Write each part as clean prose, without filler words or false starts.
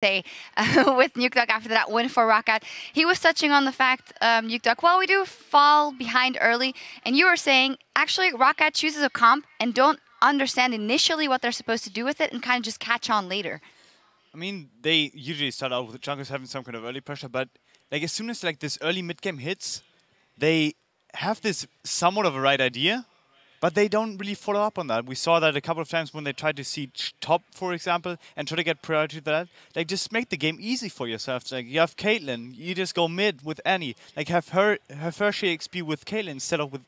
say with Nukeduck after that win for ROCCAT. He was touching on the fact, Nukeduck, well, we do fall behind early, and you were saying, actually, ROCCAT chooses a comp and don't understand initially what they're supposed to do with it and kind of just catch on later. I mean, they usually start out with junglers having some kind of early pressure, but like as soon as like this early mid-game hits, they have this somewhat of a right idea, but they don't really follow up on that. We saw that a couple of times when they tried to siege top, for example, and try to get priority to that. Like, just make the game easy for yourself. Like, you have Caitlyn, you just go mid with Annie. Like, have her first share XP with Caitlyn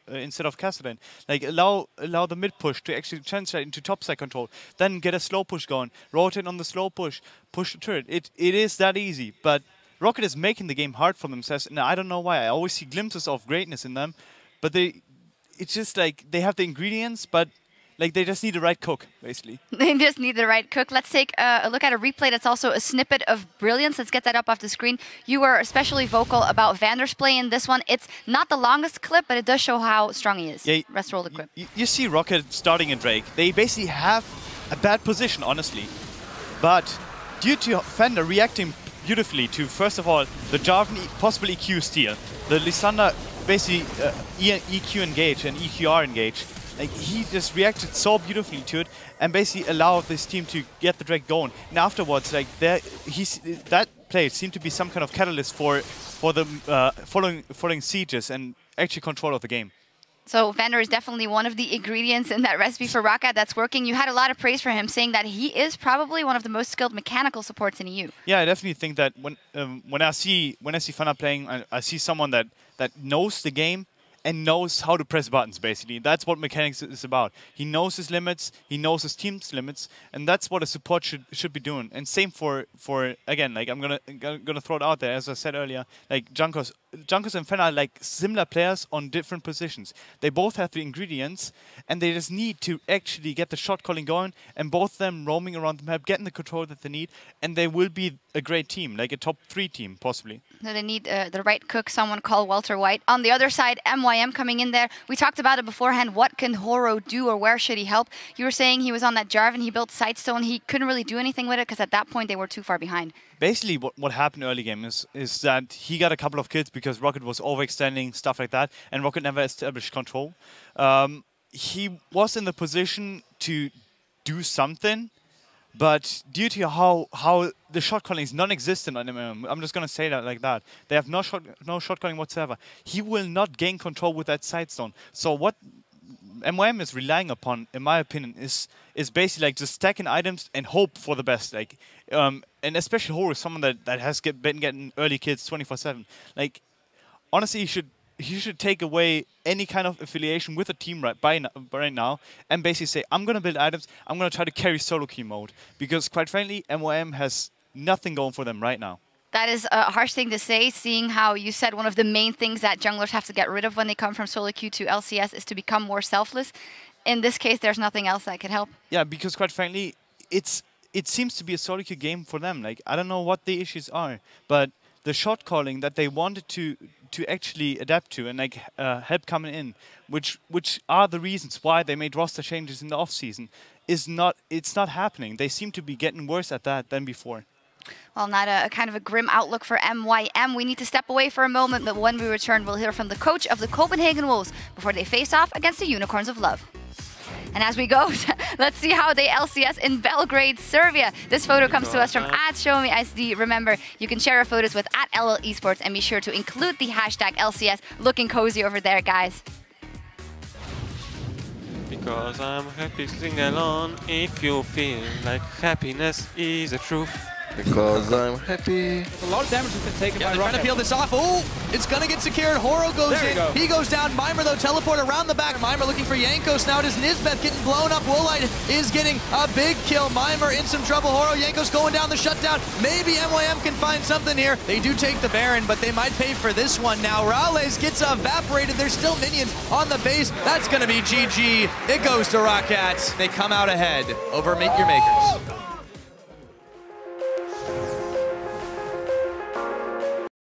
instead of Cassidy. Like, allow the mid push to actually translate into top side control. Then get a slow push going. Rotate on the slow push the turret. It is that easy, but ROCCAT is making the game hard for themselves, and I don't know why. I always see glimpses of greatness in them, but it's just like they have the ingredients, but like they just need the right cook, basically. They just need the right cook. Let's take a look at a replay that's also a snippet of brilliance. Let's get that up off the screen. You were especially vocal about Vander's play in this one. It's not the longest clip, but it does show how strong he is. Yeah, Rest roll the clip. You see ROCCAT starting in Drake. They basically have a bad position, honestly. But due to Fender reacting beautifully to, first of all, the Jarvan possible EQ steal, the Lysandra basically EQ engage and EQR engage. Like, he just reacted so beautifully to it and basically allowed this team to get the Drake going. And afterwards, like that play seemed to be some kind of catalyst for the following sieges and actually control of the game. So Vander is definitely one of the ingredients in that recipe for ROCCAT that's working. You had a lot of praise for him, saying that he is probably one of the most skilled mechanical supports in EU. Yeah, I definitely think that when I see Fana playing, I see someone that knows the game and knows how to press buttons, basically. That's what mechanics is about. He knows his limits, he knows his team's limits, and that's what a support should be doing. And same for again, like, I'm gonna throw it out there, as I said earlier, like Junkos and Fena are like similar players on different positions. They both have the ingredients, and they just need to actually get the shot calling going, and both of them roaming around the map, getting the control that they need, and they will be a great team, like a top 3 team, possibly. So they need the right cook, someone called Walter White. On the other side, MYM coming in there. We talked about it beforehand. What can Horo do, or where should he help? You were saying he was on that Jarvan, he built Sightstone. He couldn't really do anything with it because at that point they were too far behind. Basically, what happened early game is that he got a couple of kills because ROCCAT was overextending, stuff like that, and ROCCAT never established control. He was in the position to do something, but due to how the shot calling is non-existent on MMM, I'm just gonna say that like that. They have no shot calling whatsoever. He will not gain control with that Sightstone. So what MYM is relying upon, in my opinion, is basically like just stacking items and hope for the best. Like, and especially Horo is someone that has been getting early kills 24/7. Like, honestly, he should take away any kind of affiliation with a team right now and basically say, I'm going to build items, I'm going to try to carry solo queue mode. Because quite frankly, MYM has nothing going for them right now. That is a harsh thing to say, seeing how you said one of the main things that junglers have to get rid of when they come from solo queue to LCS is to become more selfless. In this case, there's nothing else that could help. Yeah, because quite frankly, it seems to be a solo queue game for them. Like, I don't know what the issues are, but the shot calling that they wanted to actually adapt to and like help coming in, which are the reasons why they made roster changes in the off season, it's not happening. They seem to be getting worse at that than before. Well, not a kind of a grim outlook for MYM. We need to step away for a moment, but when we return, we'll hear from the coach of the Copenhagen Wolves before they face off against the Unicorns of Love. And as we go, let's see how they LCS in Belgrade, Serbia. This photo comes to us from @ShowMeISD. Remember, you can share our photos with @LL Esports and be sure to include the hashtag LCS. Looking cozy over there, guys. Because I'm happy, sing along if you feel like happiness is the truth. Because I'm happy. A lot of damage has been taken by ROCCAT. They're trying to peel this off. Oh, it's going to get secured. Horo goes in. He goes down. Mimer, though, teleport around the back. Mimer looking for Jankos. Now it is Nisbeth getting blown up. Woolite is getting a big kill. Mimer in some trouble. Horo, Jankos going down the shutdown. Maybe MYM can find something here. They do take the Baron, but they might pay for this one now. Rales gets evaporated. There's still minions on the base. That's going to be GG. It goes to ROCCAT. They come out ahead over MeetYourMakers.